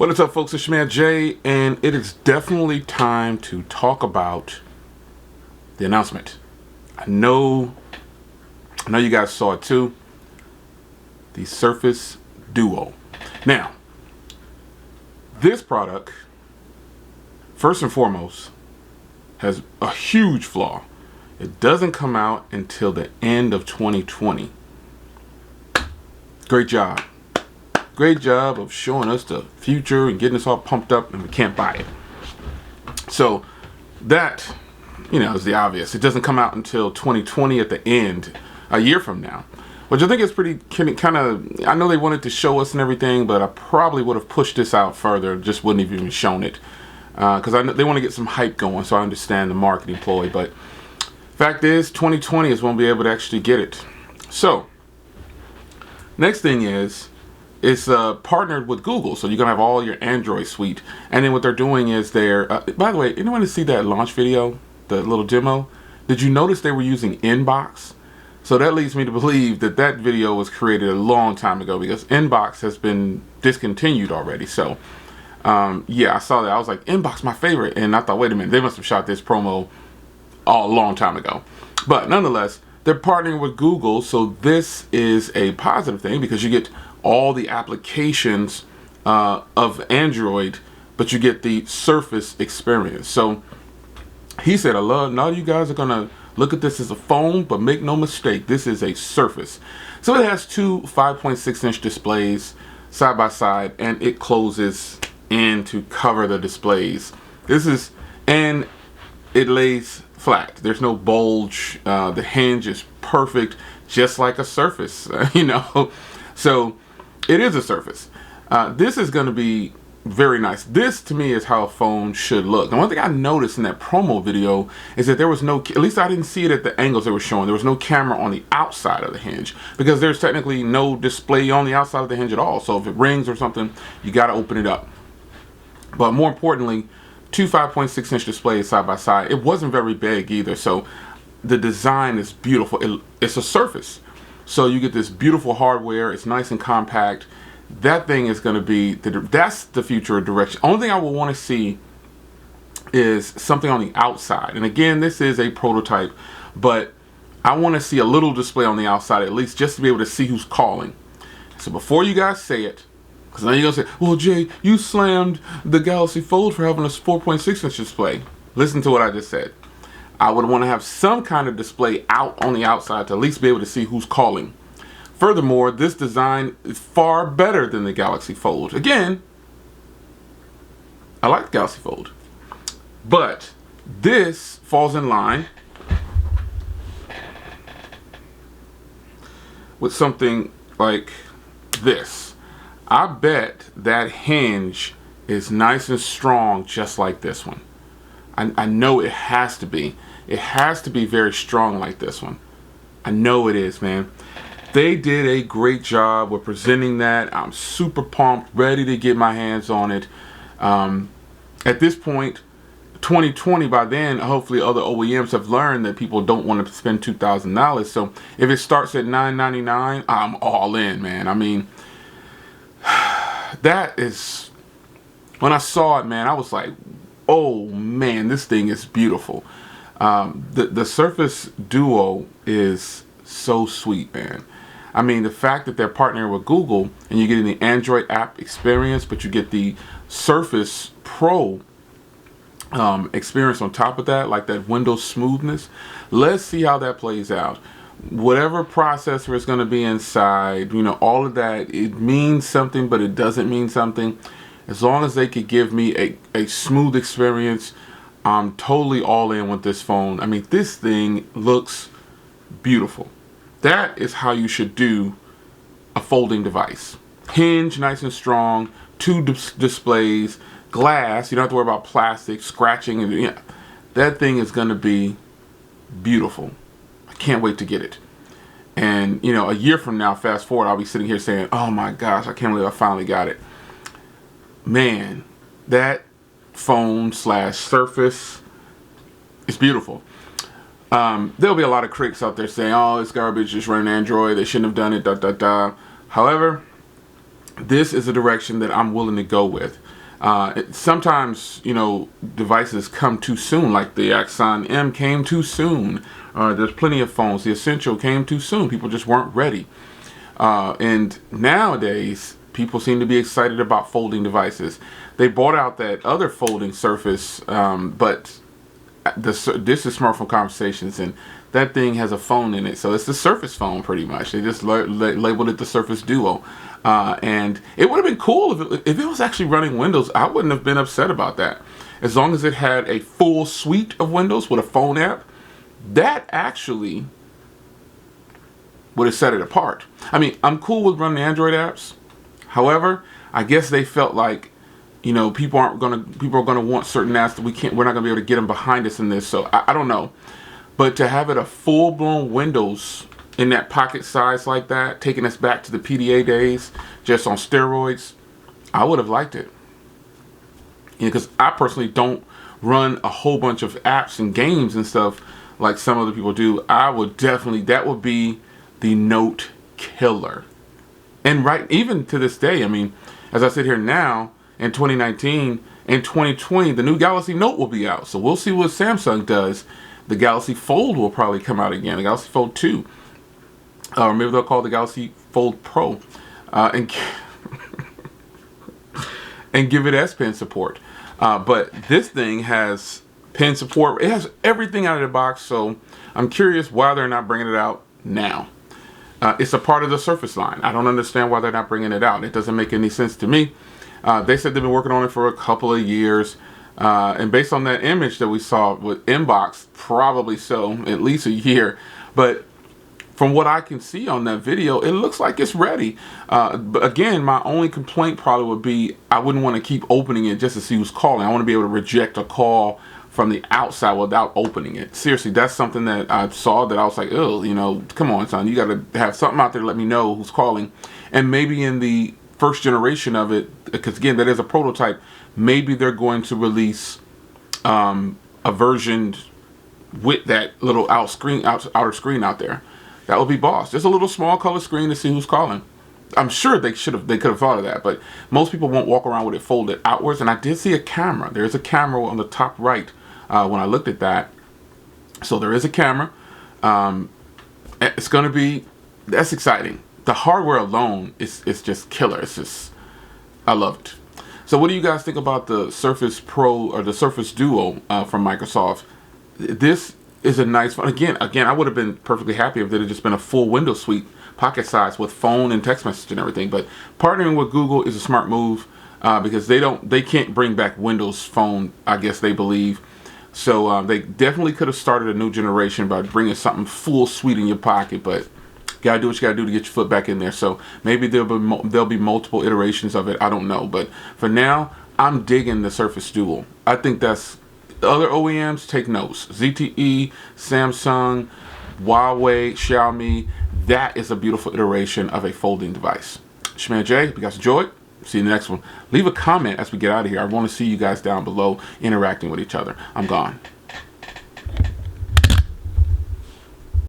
What is up, folks? It's your man Jay, and it is definitely time to talk about the announcement. I know you guys saw it too. The Surface Duo. Now, this product, first and foremost, has a huge flaw. It doesn't come out until the end of 2020. Great job. Great job of showing us the future and getting us all pumped up, and we can't buy it. So that, is the obvious. It doesn't come out until 2020 at the end, a year from now. Which I think is pretty kind of, I know they wanted to show us and everything, but I probably would have pushed this out further, just wouldn't have even shown it. Because I know they want to get some hype going, so I understand the marketing ploy. But fact is, 2020 is when we'll be able to actually get it. So, next thing is, it's partnered with Google, so you're gonna have all your Android suite. And then what they're doing is by the way, anyone see that launch video, the little demo? Did you notice they were using Inbox? So that leads me to believe that that video was created a long time ago, because Inbox has been discontinued already. So yeah, I saw that. I was like, Inbox, my favorite, and I thought, wait a minute, they must have shot this promo a long time ago. But nonetheless, they're partnering with Google, so this is a positive thing because you get all the applications of Android, but you get the Surface experience. So he said, I know you guys are gonna look at this as a phone, but make no mistake, this is a Surface. So it has two 5.6-inch displays side by side, and it closes in to cover the displays. And it lays flat. There's no bulge. The hinge is perfect, just like a Surface, So it is a Surface. This is going to be very nice. This, to me, is how a phone should look. And one thing I noticed in that promo video is that there was no, at least I didn't see it at the angles they were showing, there was no camera on the outside of the hinge, because there's technically no display on the outside of the hinge at all. So if it rings or something, you got to open it up. But more importantly, two 5.6-inch displays side by side. It wasn't very big either, so the design is beautiful. It's a Surface. So you get this beautiful hardware. It's nice and compact. That thing is going to be, that's the future direction. Only thing I will want to see is something on the outside. And again, this is a prototype, but I want to see a little display on the outside at least, just to be able to see who's calling. So before you guys say it, because now you're going to say, well, Jay, you slammed the Galaxy Fold for having a 4.6-inch display. Listen to what I just said. I would want to have some kind of display out on the outside to at least be able to see who's calling. Furthermore, this design is far better than the Galaxy Fold. Again, I like the Galaxy Fold. But this falls in line with something like this. I bet that hinge is nice and strong, just like this one. I know it has to be. It has to be very strong like this one. I know it is, man. They did a great job with presenting that. I'm super pumped, ready to get my hands on it. At this point, 2020, by then, hopefully other OEMs have learned that people don't want to spend $2,000. So if it starts at $999, I'm all in, man. I mean, that is, when I saw it, man, I was like, oh man, this thing is beautiful. The Surface Duo is so sweet, man. I mean, the fact that they're partnering with Google and you're getting the Android app experience, but you get the Surface Pro experience on top of that, like that Windows smoothness. Let's see how that plays out. Whatever processor is going to be inside, all of that, it means something, but it doesn't mean something. As long as they could give me a smooth experience, I'm totally all in with this phone. I mean, this thing looks beautiful. That is how you should do a folding device. Hinge, nice and strong, two displays, glass. You don't have to worry about plastic, scratching. That thing is going to be beautiful. I can't wait to get it. And, a year from now, fast forward, I'll be sitting here saying, oh my gosh, I can't believe I finally got it. Man, that phone / Surface is beautiful. There'll be a lot of critics out there saying, oh, it's garbage, just running Android, they shouldn't have done it, However, this is a direction that I'm willing to go with. Sometimes, you know, devices come too soon, like the Axon M came too soon. There's plenty of phones. The Essential came too soon. People just weren't ready. And nowadays, people seem to be excited about folding devices. They bought out that other folding Surface, but this is Smartphone Conversations, and that thing has a phone in it. So it's the Surface phone, pretty much. They just labeled it the Surface Duo. And it would have been cool if it was actually running Windows. I wouldn't have been upset about that. As long as it had a full suite of Windows with a phone app, that actually would have set it apart. I mean, I'm cool with running Android apps. However, I guess they felt like, you know, people are gonna want certain apps that we're not gonna be able to get them behind us in this. So I don't know. But to have it a full-blown Windows in that pocket size like that, taking us back to the PDA days, just on steroids, I would have liked it. Because I personally don't run a whole bunch of apps and games and stuff like some other people do. I would definitely, that would be the Note killer. And even to this day, I mean, as I sit here now, in 2019, in 2020, the new Galaxy Note will be out. So we'll see what Samsung does. The Galaxy Fold will probably come out again, the Galaxy Fold 2. Or maybe they'll call it the Galaxy Fold Pro. And give it S Pen support. But this thing has pen support. It has everything out of the box. So I'm curious why they're not bringing it out now. It's a part of the Surface line. I don't understand why they're not bringing it out. It doesn't make any sense to me. They said they've been working on it for a couple of years. And based on that image that we saw with Inbox, probably so, at least a year. But from what I can see on that video, it looks like it's ready. But again, my only complaint probably would be I wouldn't want to keep opening it just to see who's calling. I want to be able to reject a call from the outside without opening it. Seriously, that's something that I saw that I was like, oh, you know, come on, son. You got to have something out there to let me know who's calling. And maybe in the first generation of it, because again, that is a prototype, maybe they're going to release a version with that little outer screen out there. That would be boss. Just a little small color screen to see who's calling. I'm sure they could have thought of that, but most people won't walk around with it folded outwards. And I did see a camera. There's a camera on the top right when I looked at that. So there is a camera. It's going to be, that's exciting. The hardware alone is just killer. It's just, I love it. So what do you guys think about the Surface Pro or the Surface Duo from Microsoft? This is a nice phone. Again, I would have been perfectly happy if it had just been a full Windows suite, pocket size with phone and text message and everything. But partnering with Google is a smart move because they can't bring back Windows Phone, I guess they believe. So they definitely could have started a new generation by bringing something full suite in your pocket, but gotta do what you gotta do to get your foot back in there. So maybe there'll be multiple iterations of it. I don't know, but for now, I'm digging the Surface Duo. I think that's, other OEMs take notes. ZTE, Samsung, Huawei, Xiaomi. That is a beautiful iteration of a folding device. It's your man Jay. If you guys enjoyed, see you in the next one. Leave a comment as we get out of here. I want to see you guys down below interacting with each other. I'm gone.